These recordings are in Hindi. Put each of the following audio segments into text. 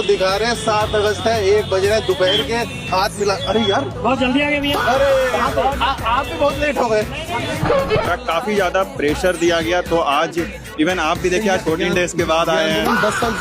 दिखा रहे हैं 7 अगस्त है, 1 बज रहे दोपहर के, हाथ मिला। अरे यार बहुत जल्दी आ गए भैया। अरे आप भी बहुत लेट हो गए। काफी ज्यादा प्रेशर दिया गया, तो आज इवन आप भी देखिए आज 14 डेज के बाद आए हैं। 10 साल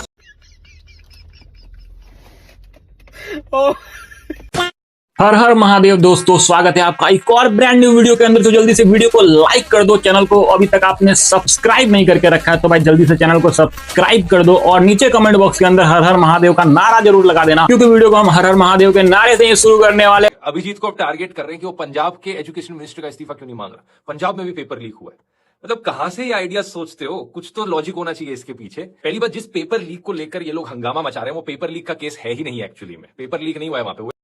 हर हर महादेव दोस्तों, स्वागत है आपका एक और ब्रांड न्यू वीडियो के अंदर। तो जल्दी से वीडियो को लाइक कर दो, चैनल को अभी तक आपने सब्सक्राइब नहीं करके रखा है तो भाई जल्दी से चैनल को सब्सक्राइब कर दो, और नीचे कमेंट बॉक्स के अंदर हर हर महादेव का नारा जरूर लगा देना, क्योंकि वीडियो को हम हर हर महादेव के नारे से ही शुरू करने वाले। अभिजीत को अब टारगेट कर रहे हैं कि वो पंजाब के एजुकेशन मिनिस्टर का इस्तीफा क्यों नहीं मांग रहा। पंजाब में भी पेपर लीक हुआ है। मतलब कहां से ये आइडिया सोचते हो? कुछ तो लॉजिक होना चाहिए इसके पीछे। पहली बात, जिस पेपर लीक को लेकर ये लोग हंगामा मचा रहे हैं वो पेपर लीक का केस है ही नहीं। एक्चुअली में पेपर लीक नहीं हुआ है वहां पे।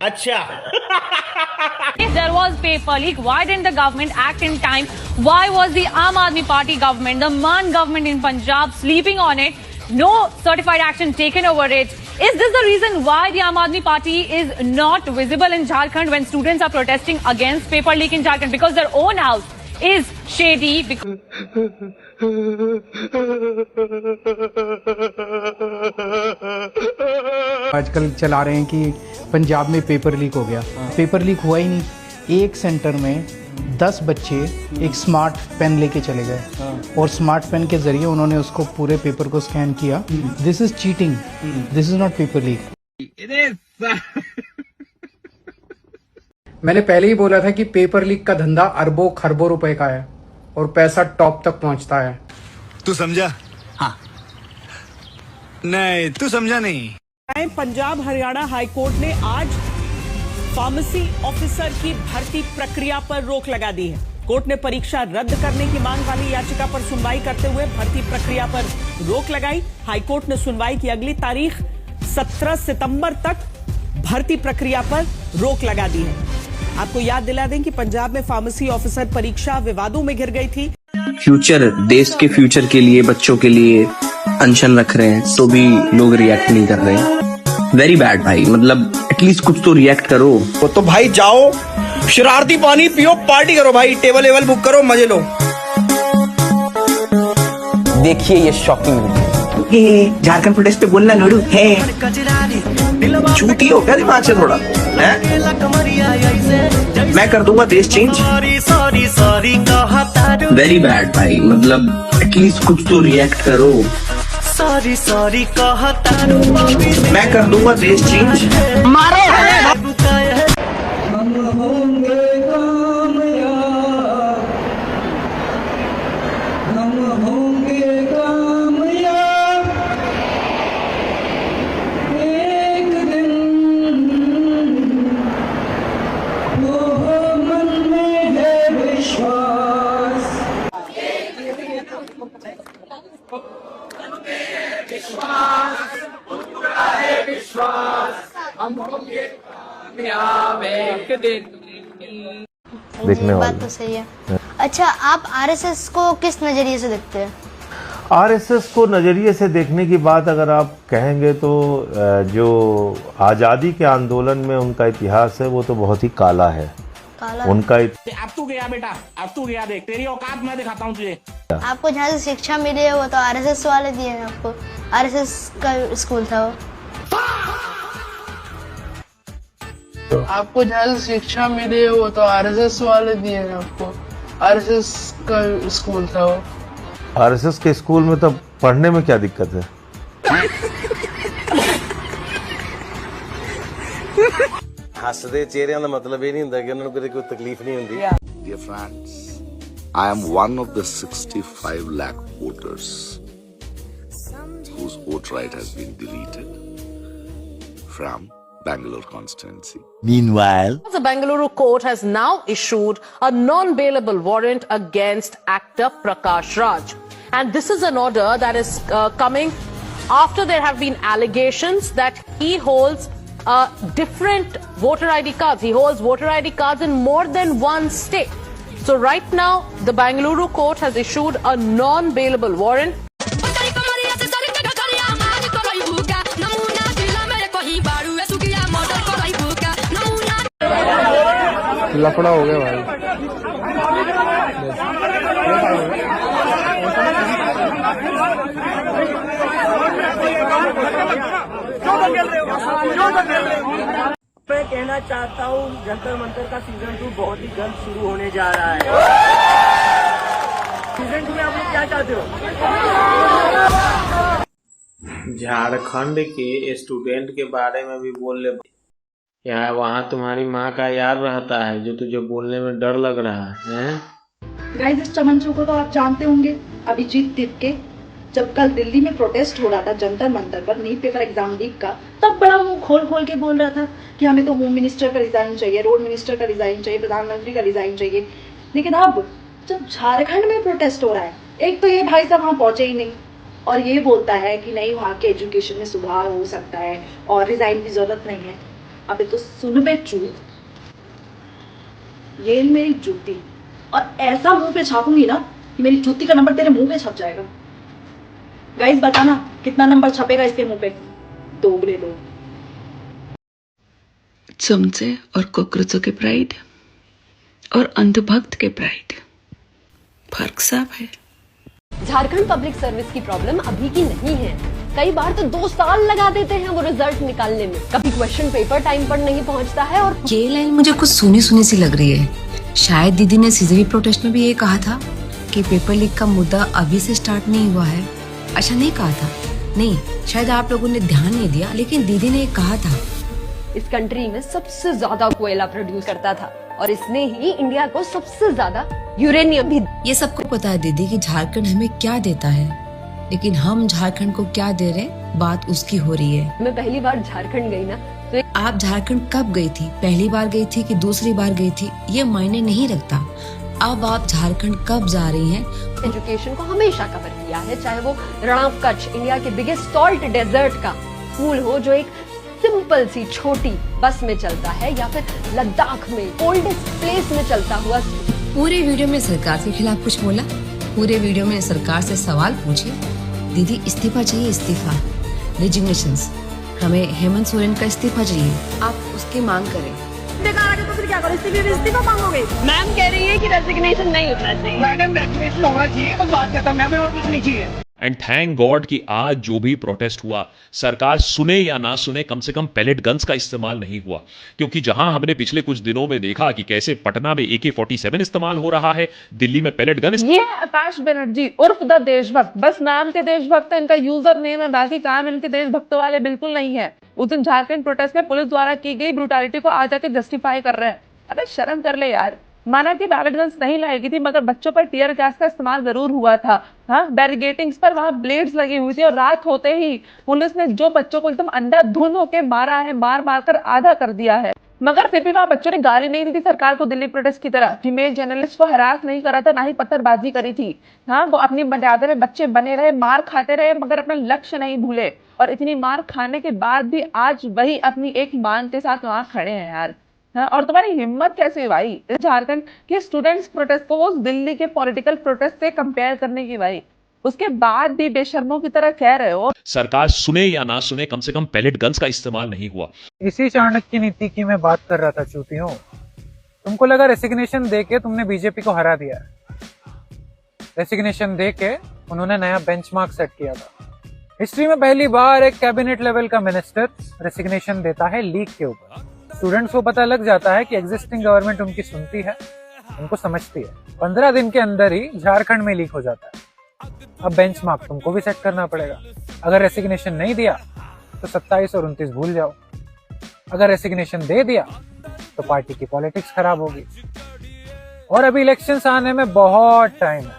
अच्छा If there was paper leak, why didn't the government act in time? Why was the Aam Aadmi Party government, the Maan government in Punjab, sleeping on it? No certified action taken over it. Is this the reason why the Aam Aadmi Party is not visible in Jharkhand when students are protesting against paper leak in Jharkhand? Because their own house is shady. आजकल चला रहे हैं कि पंजाब में पेपर लीक हो गया। पेपर लीक हुआ ही नहीं। एक सेंटर में 10 बच्चे एक स्मार्ट पेन लेके चले गए और स्मार्ट पेन के जरिए उन्होंने उसको पूरे पेपर को स्कैन किया। This is cheating, this is not paper leak. मैंने पहले ही बोला था कि पेपर लीक का धंधा अरबों खरबों रुपए का है और पैसा टॉप तक पहुंचता है। तू समझा? हाँ। नहीं, तू समझा नहीं। पंजाब हरियाणा हाईकोर्ट ने आज फार्मेसी ऑफिसर की भर्ती प्रक्रिया पर रोक लगा दी है। कोर्ट ने परीक्षा रद्द करने की मांग वाली याचिका पर सुनवाई करते हुए भर्ती प्रक्रिया पर रोक लगाई। हाईकोर्ट ने सुनवाई की अगली तारीख 17 सितंबर तक भर्ती प्रक्रिया पर रोक लगा दी है। आपको याद दिला दें कि पंजाब में फार्मेसी ऑफिसर परीक्षा विवादों में घिर गई थी। फ्यूचर, देश के फ्यूचर के लिए, बच्चों के लिए अनशन रख रहे हैं तो भी लोग रिएक्ट नहीं कर रहे हैं। वेरी बैड भाई, मतलब एटलीस्ट कुछ तो रिएक्ट करो। तो भाई जाओ, शरारती पानी पियो, पार्टी करो भाई, टेबल वेबल बुक करो, मजे लो। देखिए ये शॉकिंग वीडियो। झारखंड प्रदेश पे बोलना नोडू है, झूठी हो क्या दिमाग से थोड़ा है? मैं कर दूंगा देश चेंज। वेरी बैड भाई, मतलब एटलीस्ट कुछ तो रिएक्ट करो। मैं कर दूंगा देश चेंज। मारो देखने बात तो सही है। अच्छा, आप आरएसएस को किस नजरिए से देखते हैं? आरएसएस को नजरिए से देखने की बात अगर आप कहेंगे तो जो आज़ादी के आंदोलन में उनका इतिहास है वो तो बहुत ही काला है। उनका अब तू गया बेटा, अब तू गया, देख तेरी औकात मैं दिखाता हूँ तुझे। आपको जहाँ से शिक्षा मिली है वो तो आरएसएस वाले दिए हैं आपको। आरएसएस का स्कूल था वो। आपको जहाँ से शिक्षा मिली है वो तो आरएसएस वाले दिए हैं आपको। आरएसएस का स्कूल था वो। आरएसएस के स्कूल में तो पढ़ने में क्या दिक्कत है? हसदे चेहरिਆਂ ਦਾ मतलब ये नहीं ਹੁੰਦਾ कि उन्होंने कोई तकलीफ नहीं होती। Dear friends, I am one of the 65 lakh voters whose vote right has been deleted from Bangalore constituency. Meanwhile, the Bengaluru court has now issued a non-bailable warrant against actor Prakash Raj. And this is an order that is coming after there have been allegations that he holds different voter ID cards. He holds voter ID cards in more than one state. So right now, the Bengaluru court has issued a non-bailable warrant. लफड़ा हो गया भाई। मैं कहना चाहता हूँ जंतर मंतर का सीजन 2 बहुत ही जल्द शुरू होने जा रहा है। सीजन 2 में आप लोग क्या चाहते हो? झारखंड के स्टूडेंट के बारे में भी बोल ले यार, वहाँ तुम्हारी माँ का यार रहता है जो तुझे बोलने में डर लग रहा है। गाइस, इस चमन को तो आप जानते होंगे, अभिजीत तिपके। जब कल दिल्ली में प्रोटेस्ट हो रहा था जंतर मंतर पर नीट पेपर एग्जाम लीक का, तब बड़ा मुंह खोल खोल के बोल रहा था कि हमें तो होम मिनिस्टर का रिजाइन चाहिए, रोड मिनिस्टर का रिजाइन चाहिए, प्रधानमंत्री का रिजाइन चाहिए। लेकिन अब जब झारखंड में प्रोटेस्ट हो रहा है, एक तो ये भाई साहब वहाँ पहुंचे ही नहीं और ये बोलता है कि नहीं, वहाँ के एजुकेशन में सुधार हो सकता है और रिजाइन की जरूरत नहीं है। अबे तो सुन बे चूत, ये मेरी जूती, और ऐसा मुंह पे छापूंगी ना कि मेरी जूती का नंबर तेरे मुंह पे छप जाएगा। गाइस, बताना कितना नंबर छपेगा इसके मुंह पे? दोगले दो। चमचे और कॉकरोचों के प्राइड और अंधभक्त के प्राइड, फर्क साफ है। झारखंड पब्लिक सर्विस की प्रॉब्लम अभी की नहीं है। कई बार तो 2 साल लगा देते हैं वो रिजल्ट निकालने में। कभी क्वेश्चन पेपर टाइम पर नहीं पहुंचता है। और ये लाइन मुझे कुछ सुनी सुनी सी लग रही है। शायद दीदी ने सीजरी प्रोटेस्ट में भी ये कहा था कि पेपर लीक का मुद्दा अभी से स्टार्ट नहीं हुआ है। अच्छा, नहीं कहा था? नहीं, शायद आप लोगों ने ध्यान नहीं दिया, लेकिन दीदी ने कहा था। इस कंट्री में सबसे ज्यादा कोयला प्रोड्यूस करता था और इसने ही इंडिया को सबसे ज्यादा यूरेनियम भी। ये सबको पता है दीदी कि झारखंड हमें क्या देता है, लेकिन हम झारखंड को क्या दे रहे, बात उसकी हो रही है। मैं पहली बार झारखंड गई ना, तो आप झारखंड कब गई थी? पहली बार गई थी कि दूसरी बार गई थी, ये मायने नहीं रखता। अब आप झारखंड कब जा रही हैं? एजुकेशन को हमेशा कवर किया है, चाहे वो रण कच्छ, इंडिया के बिगेस्ट सॉल्ट डेजर्ट का स्कूल हो जो एक सिंपल सी छोटी बस में चलता है, या फिर लद्दाख में कोल्डेस्ट प्लेस में चलता हुआ। पूरे वीडियो में सरकार के खिलाफ कुछ बोला, पूरे वीडियो में सरकार से सवाल पूछे। दीदी, इस्तीफा चाहिए, इस्तीफा, रेजिग्नेशंस। हमें हेमंत सोरेन का इस्तीफा चाहिए, आप उसकी मांग करें। बेकार आगे तो फिर क्या करो? इस्तीफा मांगोगे? मैम कह रही है कि रेजिग्नेशन नहीं होना चाहिए। मैडम, रेजिग्नेशन होना चाहिए, बस बात करता मैं और कुछ नहीं चाहिए। एंड थैंक गॉड कि आज जो भी प्रोटेस्ट हुआ, सरकार सुने या ना सुने, कम से कम पैलेट गन्स का इस्तेमाल नहीं हुआ। क्योंकि जहां हमने पिछले कुछ दिनों में देखा कि कैसे पटना में AK-47 इस्तेमाल हो रहा है, दिल्ली में पैलेट गन। ये आकाश बनर्जी उर्फ द देशभक्त, बस नाम के देशभक्त है, इनका यूजर नेम है, बाकी काम इनके देशभक्तों वाले बिल्कुल नहीं है। उस दिन झारखंड प्रोटेस्ट में पुलिस द्वारा की गई ब्रूटैलिटी को आज जाके जस्टिफाई कर रहे हैं। अरे शर्म कर ले यार। माना कि बैलेट गन्स नहीं लाएगी थी, मगर बच्चों पर टीयर गैस का इस्तेमाल जरूर हुआ था। हाँ, बैरिगेटिंग्स पर वहाँ ब्लेड्स लगी हुई थी और रात होते ही पुलिस ने जो बच्चों को एकदम अंधाधुंध होकर मारा है, मार मार कर आधा कर दिया है। मगर फिर भी वहाँ बच्चों ने गाली नहीं दी थी सरकार को दिल्ली प्रोटेस्ट की तरह। फीमेल जर्नलिस्ट को हरास नहीं करा था, ना ही पत्थरबाजी करी थी। हाँ, वो अपनी मर्यादा में बच्चे बने रहे, मार खाते रहे, मगर अपना लक्ष्य नहीं भूले। और इतनी मार खाने के बाद भी आज वही अपनी एक मांग के साथ वहाँ खड़े हैं यार। हाँ, और तुम्हारी हिम्मत कैसे भाई झारखंड के स्टूडेंट्स प्रोटेस्ट को वो दिल्ली के पॉलिटिकल प्रोटेस्ट से कंपेयर करने की? भाई उसके बाद भी बेशर्मों की तरह कह रहे हो। सरकार सुने या ना सुने, कम से कम पैलेट गन्स का इस्तेमाल नहीं हुआ। इसी चाणक्य नीति की मैं बात कर रहा था चूतियों। तुमको लगा रेसिग्नेशन देके तुमने बीजेपी को हरा दिया है। रेसिग्नेशन देके उन्होंने नया बेंचमार्क सेट किया था। हिस्ट्री में पहली बार एक कैबिनेट लेवल का मिनिस्टर रेसिग्नेशन देता है लीक के ऊपर। स्टूडेंट्स को पता लग जाता है कि एग्जिस्टिंग गवर्नमेंट उनकी सुनती है, उनको समझती है। 15 दिन के अंदर ही झारखंड में लीक हो जाता है। अब बेंचमार्क तुमको भी सेट करना पड़ेगा। अगर रेसिग्नेशन नहीं दिया तो 27 और 29 भूल जाओ। अगर रेसिग्नेशन दे दिया तो पार्टी की पॉलिटिक्स खराब होगी। और अभी इलेक्शंस आने में बहुत टाइम है।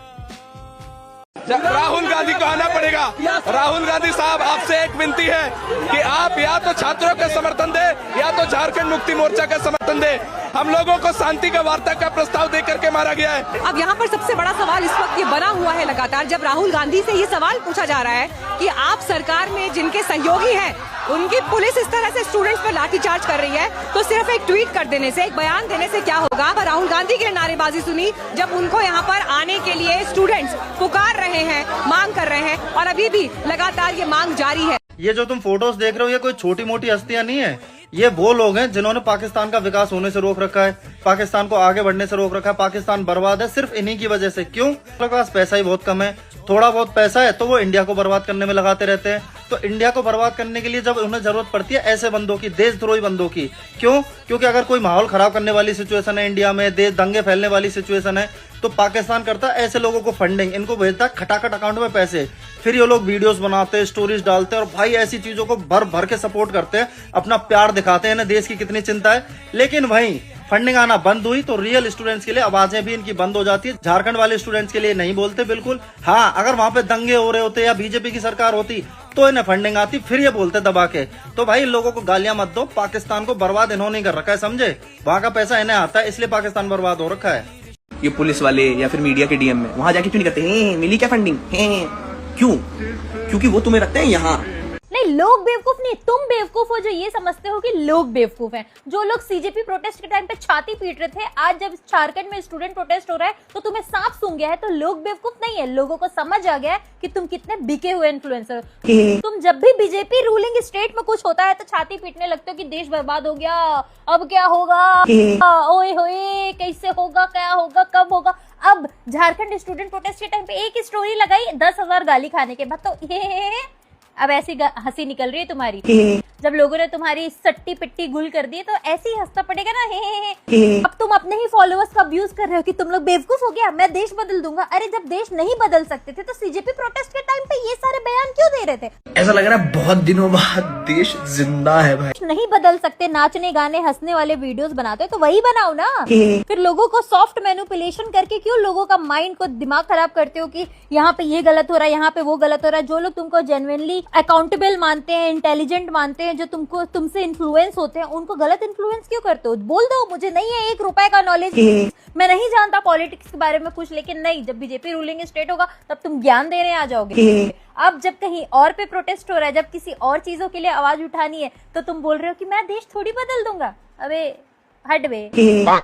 राहुल गांधी को आना पड़ेगा। राहुल गांधी साहब, आपसे एक विनती है कि आप या तो छात्रों का समर्थन दे या तो झारखंड मुक्ति मोर्चा का समर्थन दे। हम लोगों को शांति का वार्ता का प्रस्ताव दे करके मारा गया है। अब यहाँ पर सबसे बड़ा सवाल इस वक्त ये बना हुआ है लगातार, जब राहुल गांधी से ये सवाल पूछा जा रहा है कि आप सरकार में जिनके सहयोगी हैं उनकी पुलिस इस तरह से स्टूडेंट्स पर लाठीचार्ज कर रही है, तो सिर्फ एक ट्वीट कर देने से, एक बयान देने से क्या होगा? पर राहुल गांधी की नारेबाजी सुनी जब उनको यहाँ पर आने के लिए स्टूडेंट्स पुकार रहे हैं, मांग कर रहे हैं, और अभी भी लगातार ये मांग जारी है। ये जो तुम फोटोज देख रहे हो, ये कोई छोटी मोटी हस्तियां नहीं है। ये वो लोग हैं जिन्होंने पाकिस्तान का विकास होने से रोक रखा है, पाकिस्तान को आगे बढ़ने से रोक रखा है। पाकिस्तान बर्बाद है सिर्फ इन्हीं की वजह से। क्यों? उनके पास पैसा ही बहुत कम है, थोड़ा बहुत पैसा है तो वो इंडिया को बर्बाद करने में लगाते रहते हैं। तो इंडिया को बर्बाद करने के लिए जब उन्हें जरूरत पड़ती है ऐसे बंदों की, देशद्रोही बंदों की, क्यों? क्योंकि अगर कोई माहौल खराब करने वाली सिचुएशन है इंडिया में, देश दंगे फैलने वाली सिचुएशन है, तो पाकिस्तान करता है ऐसे लोगों को फंडिंग, इनको भेजता है खटाखट अकाउंट में पैसे, फिर ये लोग वीडियोस बनाते हैं, स्टोरीज डालते हैं और भाई ऐसी चीजों को भर भर के सपोर्ट करते हैं, अपना प्यार दिखाते हैं, इन्हें देश की कितनी चिंता है। लेकिन वहीं फंडिंग आना बंद हुई तो रियल स्टूडेंट्स के लिए आवाजें भी इनकी बंद हो जाती है। झारखंड वाले स्टूडेंट्स के लिए नहीं बोलते बिल्कुल। हाँ, अगर वहां पे दंगे हो रहे होते या बीजेपी की सरकार होती तो इन्हें फंडिंग आती, फिर ये बोलते दबा के। तो भाई इन लोगों को गालियां मत दो, पाकिस्तान को बर्बाद इन्होंने ही कर रखा है, समझे? वहां का पैसा इन्हें आता है, इसलिए पाकिस्तान बर्बाद हो रखा है। ये पुलिस वाले या फिर मीडिया के डीएम में वहां जाके क्यों नहीं करते मिली क्या फंडिंग? क्यों? क्योंकि वो तुम्हें रखते हैं यहाँ। नहीं, लोग बेवकूफ नहीं, तुम बेवकूफ हो जो ये समझते हो कि लोग बेवकूफ हैं। जो लोग सीजेपी प्रोटेस्ट के टाइम पे छाती पीट रहे थे, आज जब झारखंड में स्टूडेंट प्रोटेस्ट हो रहा है तो तुम्हें सांप सूंघ गया है। तो लोग बेवकूफ नहीं है, लोगों को समझ आ गया है कि तुम कितने बिके हुए इन्फ्लुएंसर हो। तुम जब भी बीजेपी रूलिंग स्टेट में कुछ होता है तो छाती पीटने लगते हो कि देश बर्बाद हो गया, अब क्या होगा, ओए होए कैसे होगा, क्या होगा, कब होगा। अब झारखंड स्टूडेंट प्रोटेस्ट के टाइम पे एक स्टोरी लगाई 10,000 गाली खाने के बाद, तो ये अब ऐसी हंसी निकल रही है तुम्हारी। जब लोगों ने तुम्हारी सट्टी पिट्टी गुल कर दी तो ऐसे ही हंसना पड़ेगा ना। अब तुम अपने ही फॉलोअर्स का अब्यूज कर रहे हो कि तुम लोग बेवकूफ हो गया, मैं देश बदल दूंगा। अरे जब देश नहीं बदल सकते थे तो सीजेपी प्रोटेस्ट के टाइम पे ये सारे बयान क्यों दे रहे थे? ऐसा लग रहा है बहुत दिनों बाद देश जिंदा है भाई। नहीं बदल सकते, नाचने गाने हंसने वाले वीडियोस बनाते हो तो वही बनाओ ना। फिर लोगों को सॉफ्ट मैनिपुलेशन करके क्यों लोगों का माइंड को दिमाग खराब करते हो कि यहाँ पे ये गलत हो रहा है, यहाँ पे वो गलत हो रहा है। जो लोग तुमको जेन्युइनली अकाउंटेबल मानते हैं, इंटेलिजेंट मानते हैं, जो तुमसे इन्फ्लुएंस होते हैं, उनको गलत इन्फ्लुएंस क्यों करते हो? बोल दो मुझे नहीं है 1 रुपए का नॉलेज, मैं नहीं जानता पॉलिटिक्स के बारे में कुछ। लेकिन नहीं, जब बीजेपी रूलिंग स्टेट होगा तब तुम ज्ञान देने आ जाओगे। अब जब कहीं और पे प्रोटेस्ट हो रहा है, जब किसी और चीजों के लिए आवाज उठानी है, तो तुम बोल रहे हो कि मैं देश थोड़ी बदल दूंगा। अबे हट बे।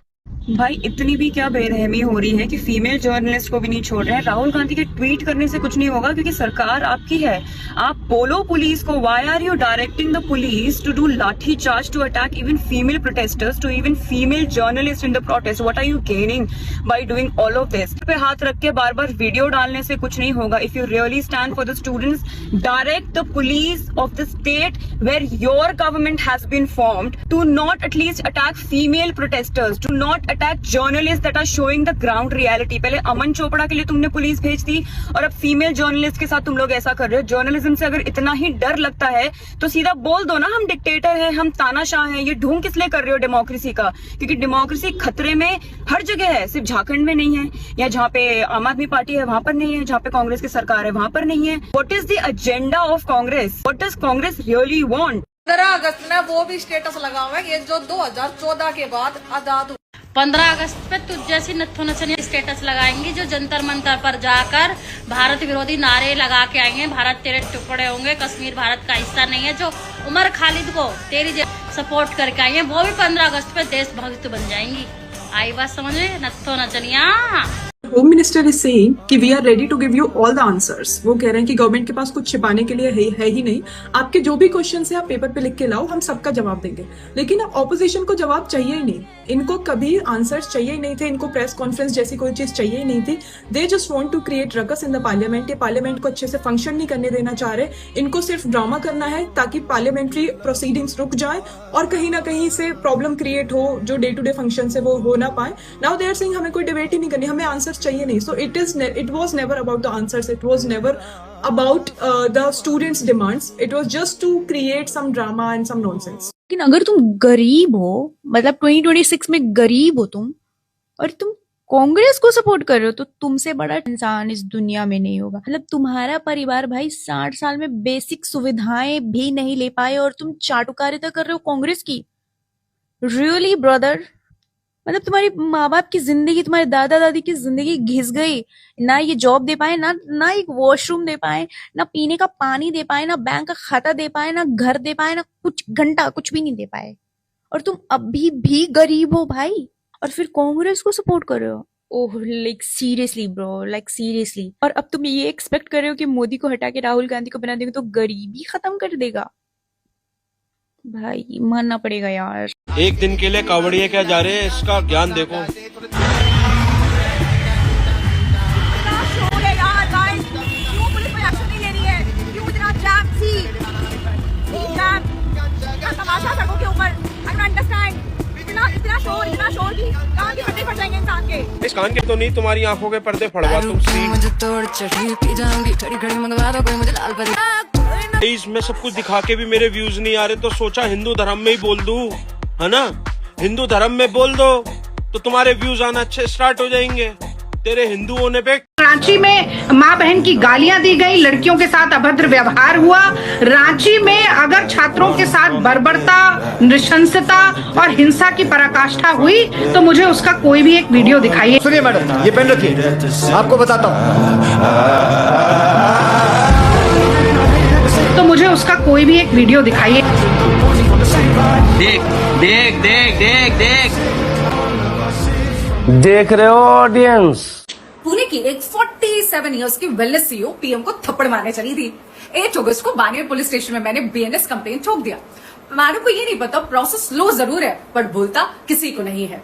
भाई इतनी भी क्या बेरहमी हो रही है कि फीमेल जर्नलिस्ट को भी नहीं छोड़ रहे हैं। राहुल गांधी के ट्वीट करने से कुछ नहीं होगा क्योंकि सरकार आपकी है। आप बोलो पुलिस को, why are you directing the police to do lathi charge to attack even female protesters, to even female journalist in the protest? What are you gaining by doing all of this? पे हाथ रख के बार बार वीडियो डालने से कुछ नहीं होगा। If you really stand for the students, direct the police of the state where your government has been formed to not at least attack female protesters, to not attack journalist that are showing the ground reality. पहले अमन चोपड़ा के लिए तुमने पुलिस भेज दी और अब फीमेल जर्नलिस्ट के साथ तुम लोग ऐसा कर रहे हो। जर्नलिज्म से अगर इतना ही डर लगता है तो सीधा बोल दो ना, हम डिक्टेटर है, हम तानाशाह हैं। ये ढोंग किस लिए कर रहे हो डेमोक्रेसी का? क्योंकि डेमोक्रेसी खतरे में हर जगह है, सिर्फ झारखंड में नहीं है, या जहाँ पे आम आदमी पार्टी है वहां पर नहीं है, जहाँ पे कांग्रेस की सरकार है वहां पर नहीं है। What is the agenda of Congress? What does Congress really want? 15 अगस्त में वो भी स्टेटस लगा हुआ है, ये जो 2014 के बाद आजाद 15 अगस्त पे तुझ जैसी नत्थो नचनी स्टेटस लगाएंगी जो जंतर मंतर पर जाकर भारत विरोधी नारे लगा के आएंगे। भारत तेरे टुकड़े होंगे, कश्मीर भारत का हिस्सा नहीं है। जो उमर खालिद को तेरी सपोर्ट करके आई है वो भी 15 अगस्त पे देशभक्त बन जाएंगी। आई बात समझ में? नत्थो नचनिया। होम मिनिस्टर इज सेइंग कि we are ready to give you all the answers. वो कह रहे हैं कि गवर्नमेंट के पास कुछ छिपाने के लिए है ही नहीं। आपके जो भी क्वेश्चन है आप पेपर पे लिख के लाओ, हम सबका जवाब देंगे। लेकिन ऑपोजिशन को जवाब चाहिए ही नहीं, इनको कभी आंसर्स चाहिए ही नहीं थे, इनको प्रेस कॉन्फ्रेंस जैसी कोई चीज चाहिए ही नहीं थी। They just want to create ruckus in the parliament. ये पार्लियामेंट को अच्छे से फंक्शन नहीं करने देना चाह रहे, इनको सिर्फ ड्रामा करना है ताकि पार्लियामेंट्री प्रोसीडिंग्स रुक जाए और कहीं ना कहीं से प्रॉब्लम क्रिएट हो, जो डे टू डे फंक्शन है वो हो ना पाए। नाउ दे आर सेइंग हमें कोई डिबेट ही नहीं करनी, हमें आंसर चाहिए नहीं। So it was never about the answers, it was never about the students' demands, it was just to create some drama and some nonsense. लेकिन अगर तुम गरीब हो, मतलब 2026 में गरीब हो तुम, और तुम कांग्रेस को सपोर्ट कर रहे हो, तो तुमसे बड़ा इंसान इस दुनिया में नहीं होगा। मतलब तुम्हारा परिवार भाई 60 साल में बेसिक सुविधाएं भी नहीं ले पाए और तुम चाटुकारिता कर रहे हो कांग्रेस की। रियली ब्रदर, मतलब तुम्हारी माँ बाप की जिंदगी, तुम्हारे दादा दादी की जिंदगी घिस गई। ना ये जॉब दे पाए, ना एक वॉशरूम दे पाए, ना पीने का पानी दे पाए, ना बैंक का खाता दे पाए, ना घर दे पाए, ना कुछ घंटा कुछ भी नहीं दे पाए, और तुम अभी भी गरीब हो भाई, और फिर कांग्रेस को सपोर्ट कर रहे हो। Oh, like seriously bro, like seriously. और अब तुम ये एक्सपेक्ट कर रहे हो कि मोदी को हटा के राहुल गांधी को बना देंगे तो गरीबी खत्म कर देगा? भाई मानना पड़ेगा यार। एक दिन के लिए कावड़िए क्या जा रहे हैं, इसका ज्ञान देखो। इतना शोर की कान के पर्दे फट जाएंगे इंसान के। इस कान के तो नहीं, तुम्हारी आंखों के पर्दे फड़वा तुम मैं सब कुछ दिखा के भी मेरे व्यूज नहीं आ रहे, तो सोचा हिंदू धर्म में ही बोल दूं, है ना। हिंदू धर्म में बोल दो तो तुम्हारे व्यूज आना अच्छे स्टार्ट हो जाएंगे, तेरे हिंदू होने पे। रांची में माँ बहन की गालियां दी गई, लड़कियों के साथ अभद्र व्यवहार हुआ। रांची में अगर छात्रों के साथ बर्बरता, नृशंसता और हिंसा की पराकाष्ठा हुई तो मुझे उसका कोई भी एक वीडियो दिखाइए। सुनिए मैडम, ये पेन रखिए, आपको बताता हूँ। तो मुझे उसका कोई भी एक वीडियो दिखाइए। देख देख देख देख देख देख रहे हो ऑडियंस। पुणे की एक 47 इयर्स की वेलनेस सीईओ पीएम को थप्पड़ मारने चली थी। 8 अगस्त को बानेर पुलिस स्टेशन में मैंने बीएनएस कंप्लेंट ठोक दिया। मैडम को ये नहीं पता प्रोसेस स्लो जरूर है पर भूलता किसी को नहीं है।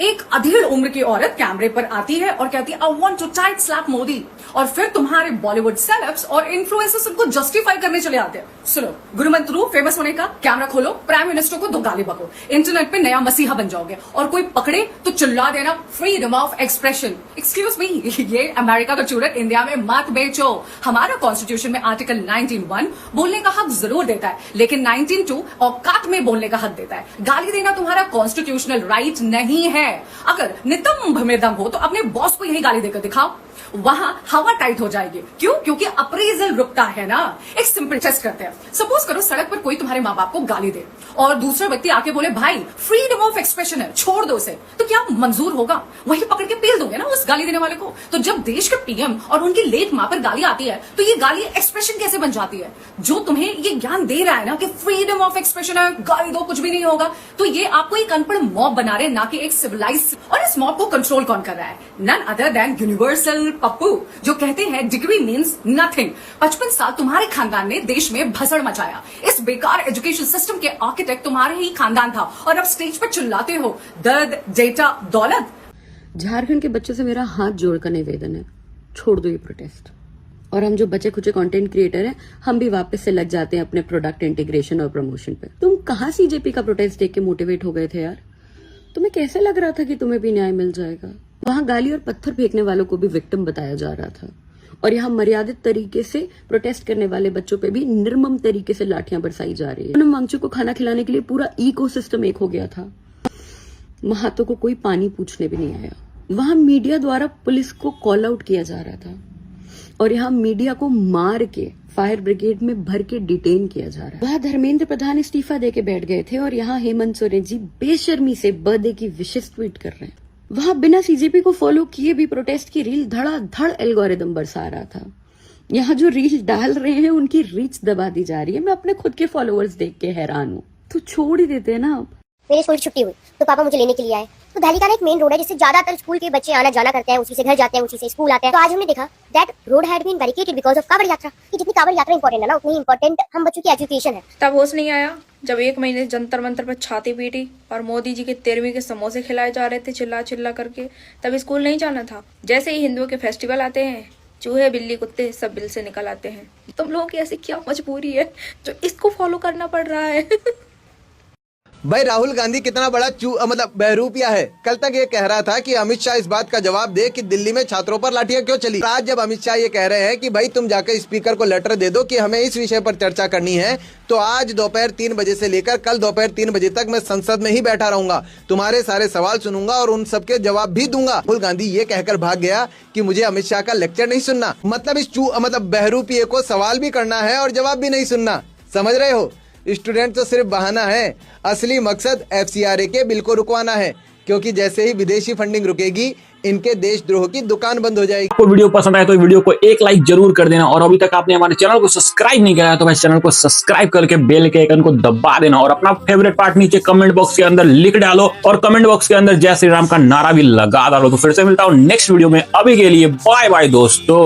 एक अधेड़ उम्र की औरत कैमरे पर आती है और कहती है I want to tight slap Modi, और फिर तुम्हारे बॉलीवुड सेलेब्स और इन्फ्लुएंसर्स उनको जस्टिफाई करने चले आते हैं। सुनो, गुरुमंत्र फेमस होने का, कैमरा खोलो, प्राइम मिनिस्टर को 2 गाली बको, इंटरनेट पे नया मसीहा बन जाओगे, और कोई पकड़े तो चिल्ला देना freedom of expression. Excuse me, ये अमेरिका का चूरन इंडिया में मत बेचो। हमारा कॉन्स्टिट्यूशन में आर्टिकल 19(1) बोलने का हक जरूर देता है, लेकिन 19(2) औकात में बोलने का हक देता है। गाली देना तुम्हारा कॉन्स्टिट्यूशनल राइट नहीं है। अगर नितंब में दम हो तो अपने बॉस को यही गाली देकर दिखाओ, वहां हवा टाइट हो जाएगी। क्यों? क्योंकि अप्रेजल रुकता है ना। एक सिंपल टेस्ट करते हैं। सपोज करो सड़क पर कोई तुम्हारे माँ बाप को गाली दे और दूसरा व्यक्ति आके बोले भाई फ्रीडम ऑफ एक्सप्रेशन है, छोड़ दो उसे, तो क्या मंजूर होगा? वही पकड़ के पेल दोगे ना उस गाली देने वाले को। तो जब देश के पीएम और उनकी लेट माँ पर गाली आती है तो ये गाली एक्सप्रेशन कैसे बन जाती है? जो तुम्हें ये ज्ञान दे रहा है ना कि फ्रीडम ऑफ एक्सप्रेशन है, गाली दो कुछ भी नहीं होगा, तो ये आपको एक अनपढ़ मॉब बना रहे, ना कि एक सिविलाइज। और इस मॉब को कंट्रोल कौन कर रहा है? None other than universal Pappu, जो कहते हैं डिग्री मीन्स नथिंग। 55 साल तुम्हारे खानदान ने देश में भसड़ मचाया। इस बेकार एजुकेशन सिस्टम के आर्किटेक्ट तुम्हारे ही खानदान था, और अब स्टेज पर चिल्लाते हो दर्द, डेटा, दौलत। झारखंड के बच्चों से मेरा हाथ जोड़कर निवेदन है, छोड़ दो ये प्रोटेस्ट। और हम जो बचे खुचे कंटेंट क्रिएटर हैं, हम भी वापस से लग जाते हैं अपने प्रोडक्ट इंटीग्रेशन और प्रमोशन पे। तुम कहाँ सीजेपी का प्रोटेस्ट देख के मोटिवेट हो गए थे यार? तुम्हें कैसे लग रहा था कि तुम्हें भी न्याय मिल जाएगा? वहां गाली और पत्थर फेंकने वालों को भी विक्टिम बताया जा रहा था, और यहाँ मर्यादित तरीके से प्रोटेस्ट करने वाले बच्चों पे भी निर्मम तरीके से लाठियां बरसाई जा रही है। मांगचू को खाना खिलाने के लिए पूरा इकोसिस्टम एक हो गया था। महातों को कोई पानी पूछने भी नहीं आया। वहां मीडिया द्वारा पुलिस को कॉल आउट किया जा रहा था, और यहाँ मीडिया को मार के फायर ब्रिगेड में भर के डिटेन किया जा रहा है। वहाँ धर्मेंद्र प्रधान इस्तीफा देके बैठ गए थे, और यहाँ हेमंत सोरेन जी बेशर्मी से बर्थडे की विशेष ट्वीट कर रहे हैं। वहां बिना सीजेपी को फॉलो किए भी प्रोटेस्ट की रील धड़ाधड़ एल्गोरिदम बरसा रहा था। यहाँ जो रील डाल रहे हैं उनकी रीच दबा दी जा रही है। मैं अपने खुद के फॉलोअर्स देख के हैरान हूँ। तो छोड़ ही देते हैं ना आप। मेरी स्कूल की छुट्टी हुई तो पापा मुझे लेने के लिए आए। तो दिल्ली का एक मेन रोड है जिससे ज्यादातर स्कूल के बच्चे आना जाना करते हैं, उसी से घर जाते हैं, उसी से स्कूल आते हैं। तो आज हमने देखा that road had been barricaded because of Kanwar Yatra. कि जितनी कांवड़ यात्रा इंपॉर्टेंट है ना, उतनी इंपॉर्टेंट हम बच्चों की एजुकेशन है। तब होश नहीं आया जब 1 महीने जंतर मंतर पर छाती पीटी और मोदी जी के 13वीं के समोसे खिलाए जा रहे थे चिल्ला चिल्ला करके। तब स्कूल नहीं जाना था। जैसे ही हिंदुओं के फेस्टिवल आते हैं, चूहे बिल्ली कुत्ते सब बिल से निकल आते हैं। तुम लोगों की ऐसी क्या मजबूरी है जो इसको फॉलो करना पड़ रहा है? भाई राहुल गांधी कितना बड़ा बहरूपिया है। कल तक ये कह रहा था कि अमित शाह इस बात का जवाब दे कि दिल्ली में छात्रों पर लाठियां क्यों चली। आज जब अमित शाह ये कह रहे हैं कि भाई तुम जाकर स्पीकर को लेटर दे दो कि हमें इस विषय पर चर्चा करनी है, तो आज दोपहर 3 बजे से लेकर कल दोपहर 3 बजे तक मैं संसद में ही बैठा रहूंगा, तुम्हारे सारे सवाल सुनूंगा और उन सबके जवाब भी दूंगा। राहुल गांधी ये कहकर भाग गया कि मुझे अमित शाह का लेक्चर नहीं सुनना। मतलब इस बहरूपिये को सवाल भी करना है और जवाब भी नहीं सुनना। समझ रहे हो? स्टूडेंट तो सिर्फ बहाना है, असली मकसद FCRA के बिल को रुकवाना है, क्योंकि जैसे ही विदेशी फंडिंग रुकेगी इनके देशद्रोह की दुकान बंद हो जाएगी। आपको वीडियो पसंद आए तो वीडियो को एक लाइक जरूर कर देना, और अभी तक आपने हमारे चैनल को सब्सक्राइब नहीं किया तो भाई चैनल को सब्सक्राइब करके बेल के आइकन को दबा देना, और अपना फेवरेट पार्ट नीचे कमेंट बॉक्स के अंदर लिख डालो, और कमेंट बॉक्स के अंदर जय श्री राम का नारा भी लगा डालो। तो फिर से मिलता हूँ नेक्स्ट वीडियो में। अभी के लिए बाय बाय दोस्तों।